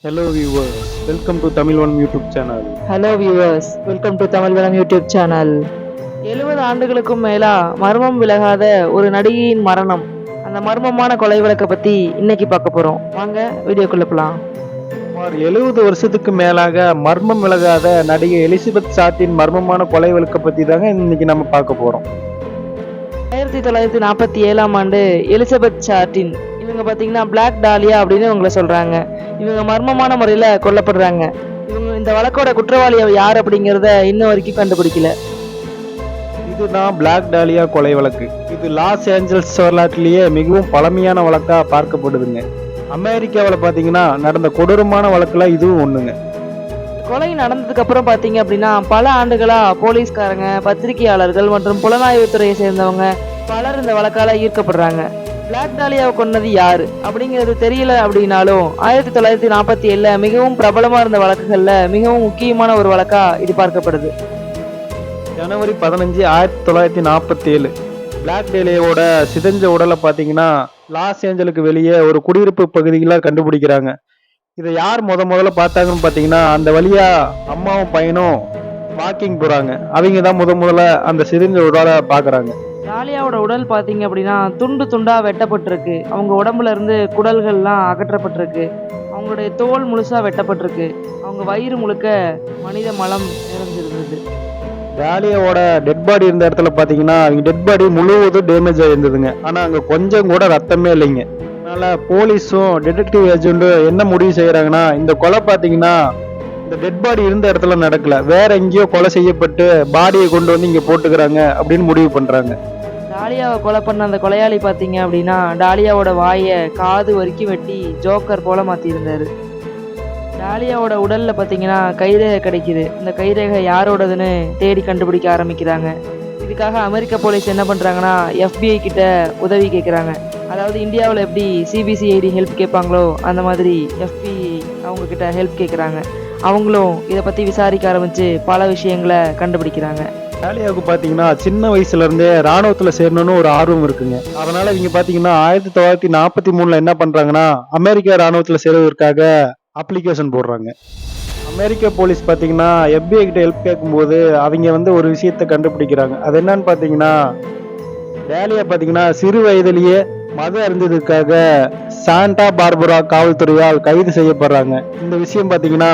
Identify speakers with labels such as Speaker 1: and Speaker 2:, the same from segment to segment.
Speaker 1: Hello viewers, welcome to Tamil One YouTube channel.
Speaker 2: Hello viewers, welcome to Tamil வளம் YouTube channel. 70 ஆண்டுகளுக்கும் மேலா மர்மம் விலகாத ஒரு நடிகையின் மரணம். அந்த மர்மமான கொலை வழக்கை பத்தி இன்னைக்கு பார்க்க போறோம். வாங்க வீடியோக்குள்ள போலாம்.
Speaker 1: சுமார் 70 வருஷத்துக்கு மேலாக மர்மம் விலகாத நடிகை எலிசபெத் சாட்டின் மர்மமான கொலை வழக்கை பத்தி தாங்க இன்னைக்கு நம்ம பார்க்க போறோம்.
Speaker 2: 1947ஆம் ஆண்டு எலிசபெத் சாட்டின் இவங்க பாத்தீங்கன்னா பிளாக் டாலியா அப்படின்னு இவங்களை சொல்றாங்க. இவங்க மர்மமான முறையில கொல்லப்படுறாங்க. இவங்க இந்த வழக்கோட குற்றவாளி யார் அப்படிங்கிறத இன்ன வரைக்கும் கண்டுபிடிக்கல.
Speaker 1: இதுதான் பிளாக் டாலியா கொலை வழக்கு. இது லாஸ் ஏஞ்சல்ஸ் வரலாற்றிலேயே மிகவும் பழமையான வழக்கா பார்க்கப்படுதுங்க. அமெரிக்காவில் பார்த்தீங்கன்னா நடந்த கொடூரமான வழக்குல இதுவும் ஒண்ணுங்க.
Speaker 2: கொலை நடந்ததுக்கு அப்புறம் பாத்தீங்க அப்படின்னா பல ஆண்டுகளா போலீஸ்காரங்க, பத்திரிகையாளர்கள் மற்றும் புலனாய்வுத்துறையை சேர்ந்தவங்க பலர் இந்த வழக்கால ஈர்க்கப்படுறாங்க. பிளாக் டாலியாவை கொன்னது யாரு அப்படிங்கிறது தெரியல அப்படின்னாலும் 1947 மிகவும் பிரபலமா இருந்த வழக்குகள்ல மிகவும் முக்கியமான ஒரு வழக்கா இது பார்க்கப்படுது.
Speaker 1: ஜனவரி 15, 1947 பிளாக் டாலியாவோட சிதைஞ்ச உடலை பார்த்தீங்கன்னா லாஸ் ஏஞ்சலுக்கு வெளியே ஒரு குடியிருப்பு பகுதியில் கண்டுபிடிக்கிறாங்க. இதை யார் முதல்ல பார்த்தாங்கன்னு பார்த்தீங்கன்னா அந்த வழியா அம்மாவும் பையனும் வாக்கிங் போறாங்க. அவங்க தான் முதல்ல அந்த சிதைஞ்ச உடலை பார்க்குறாங்க.
Speaker 2: டாலியாவோட உடல் பாத்தீங்க அப்படின்னா துண்டு துண்டா வெட்டப்பட்டிருக்கு. அவங்க உடம்புல இருந்து குடல்கள்லாம் அகற்றப்பட்டிருக்கு. அவங்களுடைய தோல் முழுசா வெட்டப்பட்டிருக்கு. அவங்க வயிறு முழுக்க மனித மலம் நிறைஞ்சிருந்தது.
Speaker 1: டாலியாவோட டெட் பாடி இருந்த இடத்துல பார்த்தீங்கன்னா அவங்க டெட் பாடி முழுவதும் டேமேஜ் ஆயிருந்ததுங்க. ஆனால் அங்கே கொஞ்சம் கூட ரத்தமே இல்லைங்க. அதனால போலீஸும் டிடெக்டிவ் ஏஜென்ட்டும் என்ன முடிவு செய்யறாங்கன்னா இந்த கொலை பார்த்தீங்கன்னா இந்த டெட் பாடி இருந்த இடத்துல நடக்கல, வேற எங்கேயோ கொலை செய்யப்பட்டு பாடியை கொண்டு வந்து இங்க போட்டுக்கிறாங்க அப்படின்னு முடிவு பண்றாங்க.
Speaker 2: டாலியாவை கொலை பண்ண அந்த கொலையாளி பார்த்தீங்க அப்படின்னா டாலியாவோட வாயை காது வரைக்கும் வெட்டி ஜோக்கர் போல மாற்றிருந்தாரு. டாலியாவோட உடலில் பார்த்தீங்கன்னா கைரேகை கிடைக்குது. இந்த கைரேகை யாரோடதுன்னு தேடி கண்டுபிடிக்க ஆரம்பிக்கிறாங்க. இதுக்காக அமெரிக்க போலீஸ் என்ன பண்ணுறாங்கன்னா FBI கிட்ட உதவி கேட்குறாங்க. அதாவது இந்தியாவில் எப்படி CBCID ஹெல்ப் கேட்பாங்களோ அந்த மாதிரி FBI அவங்கக்கிட்ட ஹெல்ப் கேட்குறாங்க. அவங்களும் இதை பற்றி விசாரிக்க ஆரம்பித்து பல விஷயங்களை கண்டுபிடிக்கிறாங்க.
Speaker 1: டாலியாவுக்கு பார்த்தீங்கன்னா சின்ன வயசுல இருந்தே ராணுவத்தில் சேரணும்னு ஒரு ஆர்வம் இருக்குங்க. அதனால இவங்க பார்த்தீங்கன்னா 1943 என்ன பண்றாங்கன்னா அமெரிக்க ராணுவத்தில் சேருவதற்காக அப்ளிகேஷன் போடுறாங்க. அமெரிக்க போலீஸ் பார்த்தீங்கன்னா FBI கிட்ட ஹெல்ப் கேட்கும்போது அவங்க ஒரு விஷயத்தை கண்டுபிடிக்கிறாங்க. அது என்னன்னு பார்த்தீங்கன்னா டாலியா பார்த்தீங்கன்னா சிறு வயதிலேயே மது அருந்ததுக்காக சாண்டா பார்பரா காவல்துறையால் கைது செய்யப்படுறாங்க. இந்த விஷயம் பார்த்தீங்கன்னா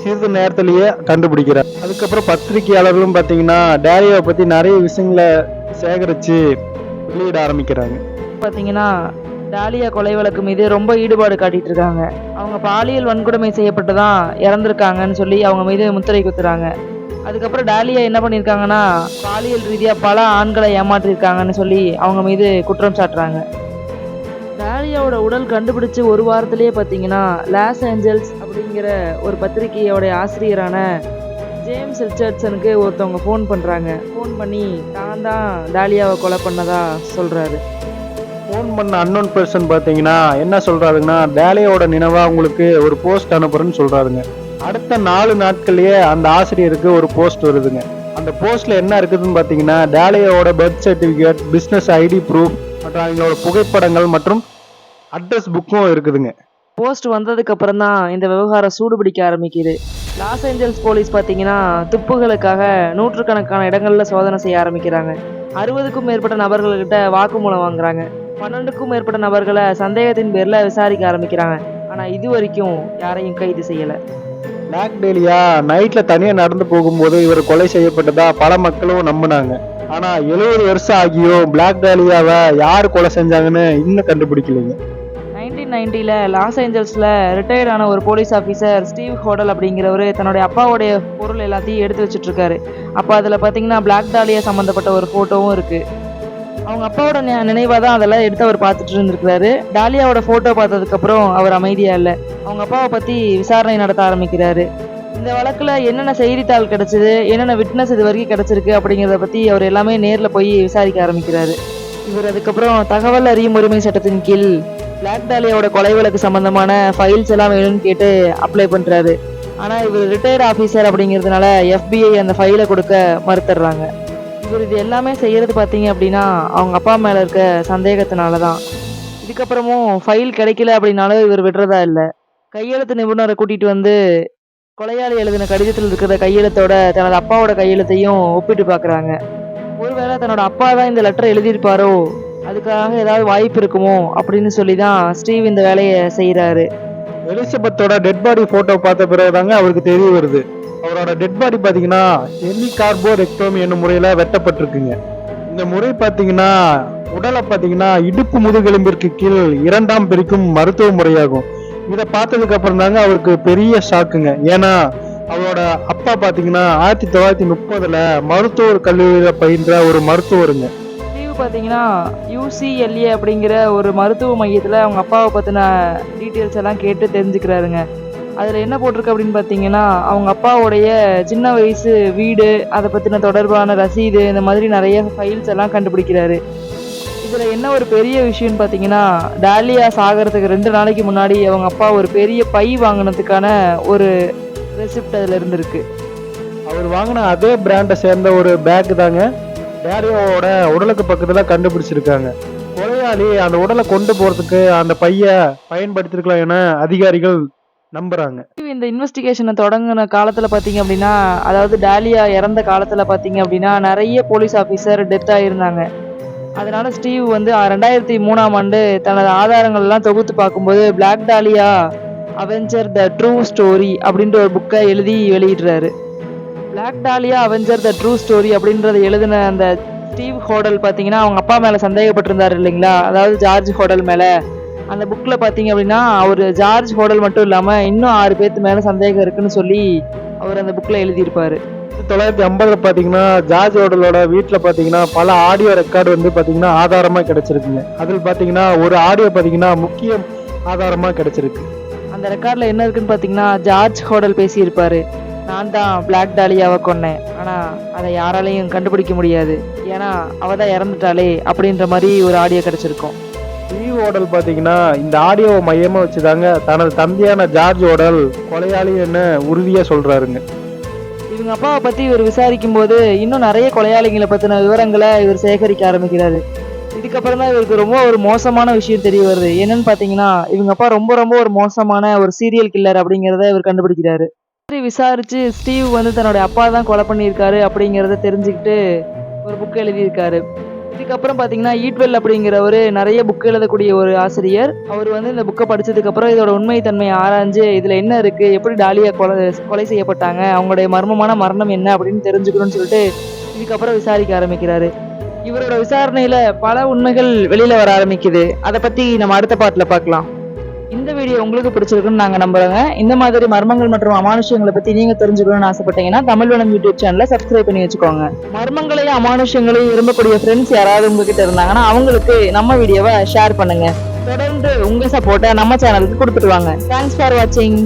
Speaker 1: சிறிது நேரத்திலேயே கண்டுபிடிக்கிறார். அதுக்கப்புறம் பத்திரிகையாளர்களும் பார்த்தீங்கன்னா டாலியாவை பற்றி நிறைய விஷயங்களை சேகரித்து வெளியிட ஆரம்பிக்கிறாங்க.
Speaker 2: பார்த்தீங்கன்னா டாலியா கொலை வழக்கு மீது ரொம்ப ஈடுபாடு காட்டிட்டு இருக்காங்க. அவங்க பாலியல் வன்கொடுமை செய்யப்பட்டு தான் இறந்துருக்காங்கன்னு சொல்லி அவங்க மீது முத்திரை குத்துறாங்க. அதுக்கப்புறம் டாலியா என்ன பண்ணியிருக்காங்கன்னா பாலியல் ரீதியாக பல ஆண்களை ஏமாற்றிருக்காங்கன்னு சொல்லி அவங்க மீது குற்றம் சாட்டுறாங்க. டாலியாவோட உடல் கண்டுபிடிச்சு ஒரு வாரத்திலேயே பார்த்தீங்கன்னா லாஸ் ஏஞ்சல்ஸ் அப்படிங்கிற ஒரு பத்திரிகையோட ஆசிரியரான ஜேம்ஸ் ரிச்சர்ட்சனுக்கு ஒருத்தவங்க ஃபோன் பண்ணுறாங்க. ஃபோன் பண்ணி தான் தான் டாலியாவை கொலை பண்ணதா சொல்கிறாரு.
Speaker 1: ஃபோன் பண்ண அன்னோன் பர்சன் பார்த்தீங்கன்னா என்ன சொல்றாருங்கன்னா டாலியாவோட நினைவா உங்களுக்கு ஒரு போஸ்ட் அனுப்புறேன்னு சொல்றாருங்க. அடுத்த 4 நாட்கள்லயே அந்த ஆசிரியருக்கு ஒரு போஸ்ட் வருதுங்க. அந்த போஸ்ட்ல என்ன இருக்குதுன்னு பார்த்தீங்கன்னா டாலியாவோட birth certificate, business ID proof மற்றும் அவங்களோட புகைப்படங்கள் மற்றும் அட்ரஸ் புக்கும் இருக்குதுங்க.
Speaker 2: போஸ்ட் வந்ததுக்கு அப்புறம் தான் இந்த விவகாரம் சூடுபிடிக்க ஆரம்பிக்குது. லாஸ் ஏஞ்சல்ஸ் போலீஸ் பார்த்தீங்கன்னா துப்புகளுக்காக நூற்றுக்கணக்கான இடங்கள்ல சோதனை செய்ய ஆரம்பிக்கிறாங்க. 60க்கும் மேற்பட்ட நபர்கள்கிட்ட வாக்குமூலம் வாங்குறாங்க. 12க்கும் மேற்பட்ட நபர்களை சந்தேகத்தின் பேர்ல விசாரிக்க ஆரம்பிக்கிறாங்க. ஆனா இது வரைக்கும் யாரையும் கைது செய்யல.
Speaker 1: பிளாக் டாலியா நைட்ல தனியா நடந்து போகும்போது இவர் கொலை செய்யப்பட்டதா பல மக்களும் நம்பினாங்க. ஆனா 70 வருஷம் ஆகியும் பிளாக் டாலியாவை யார் கொலை செஞ்சாங்கன்னு இன்னும் கண்டுபிடிக்கலைங்க.
Speaker 2: 1990ல லாஸ் ஏஞ்சல்ஸ்ல ரிட்டையர்ட் ஆன ஒரு போலீஸ் ஆஃபீஸர் ஸ்டீவ் ஹோடல் அப்படிங்கிறவரு தன்னுடைய அப்பாவுடைய பொருள் எல்லாத்தையும் எடுத்து வச்சுட்டு இருக்காரு. அப்போ அதில் பார்த்தீங்கன்னா பிளாக் டாலியா சம்மந்தப்பட்ட ஒரு ஃபோட்டோவும் இருக்கு. அவங்க அப்பாவோட நினைவாக தான் அதெல்லாம் எடுத்து அவர் பார்த்துட்டு இருந்திருக்கிறாரு. டாலியாவோட ஃபோட்டோ பார்த்ததுக்கப்புறம் அவர் அமைதியாக இல்லை. அவங்க அப்பாவை பற்றி விசாரணை நடத்த ஆரம்பிக்கிறாரு. இந்த வழக்கில் என்னென்ன செய்தித்தாள் கிடைச்சிது, என்னென்ன விட்னஸ் இது வரைக்கும் கிடைச்சிருக்கு அப்படிங்கிறத பற்றி அவர் எல்லாமே நேரில் போய் விசாரிக்க ஆரம்பிக்கிறாரு. இவர் அதுக்கப்புறம் தகவல் அறியும் உரிமை சட்டத்தின் கீழ் பிளாக் டாலியாவோட கொலை வழக்கு சம்பந்தமான ஃபைல்ஸ் எல்லாம் வேணும்னு கேட்டு அப்ளை பண்ணுறாரு. ஆனால் இவர் ரிட்டையர்ட் ஆஃபீஸர் அப்படிங்கிறதுனால FBI அந்த ஃபைலை கொடுக்க மறுத்துடுறாங்க. இவர் இது எல்லாமே செய்கிறது பார்த்தீங்க அப்படின்னா அவங்க அப்பா மேலே இருக்க சந்தேகத்தினால தான். இதுக்கப்புறமும் ஃபைல் கிடைக்கல அப்படின்னாலும் இவர் விடுறதா இல்லை. கையெழுத்து நிபுணரை கூட்டிட்டு வந்து கொலையாளி எழுதின கடிதத்தில் இருக்கிற கையெழுத்தோட தனது அப்பாவோட கையெழுத்தையும் ஒப்பிட்டு பார்க்குறாங்க. ஒருவேளை தன்னோட அப்பா தான் இந்த லெட்டரை எழுதியிருப்பாரோ, அதுக்காக ஏதாவது வாய்ப்பு இருக்குமோ அப்படின்னு சொல்லி தான் ஸ்டீவ் இந்த வேலையை செய்கிறாரு.
Speaker 1: எலிசபெத்தோட டெட் பாடி போட்டோ பார்த்த பிறகுதாங்க அவருக்கு தெரிய வருது. அவரோட டெட் பாடி பாத்தீங்கன்னா ஹெமிகார்போரெக்டோமி என்னும் முறையில வெட்டப்பட்டிருக்குங்க. இந்த முறை பாத்தீங்கன்னா உடலை பாத்தீங்கன்னா இடுப்பு முதுகெலும்பிற்கு கீழ் 2ஆம் பிரிக்கும் மருத்துவ முறையாகும். இதை பார்த்ததுக்கு அப்புறம் தாங்க அவருக்கு பெரிய ஷாக்குங்க. ஏன்னா அவரோட அப்பா பாத்தீங்கன்னா 1930 மருத்துவர் கல்லூரியில பயின்ற ஒரு மருத்துவருங்க.
Speaker 2: ஸ்டீவ் பார்த்தீங்கன்னா UCLA அப்படிங்கிற ஒரு மருத்துவ மையத்தில் அவங்க அப்பாவை பற்றின டீட்டெயில்ஸ் எல்லாம் கேட்டு தெரிஞ்சுக்கிறாருங்க. அதில் என்ன போட்டிருக்கு அப்படின்னு பார்த்தீங்கன்னா, அவங்க அப்பாவுடைய சின்ன வயசு வீடு, அதை பற்றின தொடர்பான ரசீது, இந்த மாதிரி நிறைய ஃபைல்ஸ் எல்லாம் கண்டுபிடிக்கிறாரு. இதில் என்ன ஒரு பெரிய விஷயம்னு பார்த்தீங்கன்னா, டாலியா சாகிறதுக்கு 2 நாளைக்கு முன்னாடி அவங்க அப்பா ஒரு பெரிய பை வாங்கினதுக்கான ஒரு ரெசிப்ட் அதில் இருந்திருக்கு.
Speaker 1: அவர் வாங்கின அதே பிராண்டை சேர்ந்த ஒரு பேக் தாங்க டேரியோவோட உடலுக்கு பக்கத்துல கண்டுபிடிச்சிருக்காங்க. கொலையாளி அந்த உடலை கொண்டு போறதுக்கு அந்த பைய பயன்படுத்திருக்கலாம் என அதிகாரிகள் நம்புறாங்க.
Speaker 2: இந்த இன்வெஸ்டிகேஷனை தொடங்கின காலத்தில் பார்த்தீங்க அப்படின்னா, அதாவது டாலியா இறந்த காலத்தில் பார்த்தீங்க அப்படின்னா நிறைய போலீஸ் ஆஃபீஸர் டெத் ஆகியிருந்தாங்க. அதனால ஸ்டீவ் வந்து 2003ஆம் ஆண்டு தனது ஆதாரங்கள் எல்லாம் தொகுத்து பார்க்கும்போது black Dahlia avenger the true story அப்படின்ற ஒரு புக்கை எழுதி வெளியிடுறாரு. Black Dahlia avenger the true story அப்படின்றத எழுதின அந்த ஸ்டீவ் ஹோடல் பார்த்தீங்கன்னா அவங்க அப்பா மேலே சந்தேகப்பட்டிருந்தாரு இல்லைங்களா, அதாவது ஜார்ஜ் ஹோடல் மேலே. அந்த புக்கில் பார்த்தீங்க அப்படின்னா அவர் ஜார்ஜ் ஹோடல் மட்டும் இல்லாமல் இன்னும் 6 பேர்த்து மேலே சந்தேகம் இருக்குன்னு சொல்லி அவர் அந்த புக்கில் எழுதியிருப்பாரு.
Speaker 1: 1950 பாத்தீங்கன்னா ஜார்ஜ் ஹோடலோட வீட்டுல பாத்தீங்கன்னா பல ஆடியோ ரெக்கார்டு வந்து பாத்தீங்கன்னா ஆதாரமா கிடைச்சிருக்குங்க. அதில் பாத்தீங்கன்னா ஒரு ஆடியோ பாத்தீங்கன்னா முக்கிய ஆதாரமா கிடைச்சிருக்கு.
Speaker 2: அந்த ரெக்கார்டில் என்ன இருக்குன்னு பார்த்தீங்கன்னா, ஜார்ஜ் ஹோடல் பேசியிருப்பாரு, நான் தான் பிளாக் டாலியாவை கொன்னேன், ஆனால் அதை யாராலையும் கண்டுபிடிக்க முடியாது, ஏன்னா அவள் தான் இறந்துட்டாளே அப்படின்ற மாதிரி ஒரு ஆடியோ கிடைச்சிருக்கும்.
Speaker 1: ஸ்டீவ் ஹோடல் பாத்தீங்கன்னா இந்த ஆடியோவை மையமா வச்சுதாங்க தனது தந்தையான ஜார்ஜ் ஹோடல் கொலையாளி என்ன உறுதியா சொல்றாருங்க.
Speaker 2: இவங்க அப்பாவை பற்றி இவர் விசாரிக்கும் போது இன்னும் நிறைய கொலையாளிகளை பற்றின விவரங்களை இவர் சேகரிக்க ஆரம்பிக்கிறாரு. இதுக்கப்புறம் தான் இவருக்கு ரொம்ப ஒரு மோசமான விஷயம் தெரிய வருது. என்னன்னு பார்த்தீங்கன்னா, இவங்க அப்பா ரொம்ப ரொம்ப ஒரு மோசமான ஒரு சீரியல் கில்லர் அப்படிங்கிறத இவர் கண்டுபிடிக்கிறாரு. விசாரிச்சு ஸ்டீவ் வந்து தன்னோட அப்பா தான் கொலை பண்ணியிருக்காரு அப்படிங்கிறத தெரிஞ்சுக்கிட்டு ஒரு புக் எழுதியிருக்காரு. இதுக்கப்புறம் பார்த்தீங்கன்னா ஈட்வெல் அப்படிங்கிறவர் நிறைய புக் எழுதக்கூடிய ஒரு ஆசிரியர். அவர் வந்து இந்த புக்கை படிச்சதுக்கப்புறம் இதோட உண்மைத்தன்மையை ஆராய்ஞ்சு இதில் என்ன இருக்குது, எப்படி டாலியா கொலை செய்யப்பட்டாங்க, அவங்களுடைய மர்மமான மரணம் என்ன அப்படின்னு தெரிஞ்சுக்கணும்னு சொல்லிட்டு இதுக்கப்புறம் விசாரிக்க ஆரம்பிக்கிறாரு. இவரோட விசாரணையில பல உண்மைகள் வெளியில வர ஆரம்பிக்குது. அதை பத்தி நம்ம அடுத்த பாட்டுல பார்க்கலாம். இந்த வீடியோ உங்களுக்கு பிடிச்சிருக்குன்னு நாங்க நம்புறோங்க. இந்த மாதிரி மர்மங்கள் மற்றும் அமானுஷ்யங்களை பத்தி நீங்க தெரிஞ்சுக்கணும்னு ஆசைப்பட்டீங்கன்னா தமிழ்வனம் யூடியூப் சேனலை சப்ஸ்கிரைப் பண்ணி வச்சுக்கோங்க. மர்மங்களையும் அமானுஷ்யங்களையும் விரும்பக்கூடிய ஃப்ரெண்ட்ஸ் யாராவது உங்ககிட்ட இருந்தாங்கன்னா அவங்களுக்கு நம்ம வீடியோவை ஷேர் பண்ணுங்க. தொடர்ந்து உங்க சப்போர்ட்டை நம்ம சேனலுக்கு கொடுத்துட்டு வாங்க. தேங்க்ஸ் ஃபார் வாட்சிங்.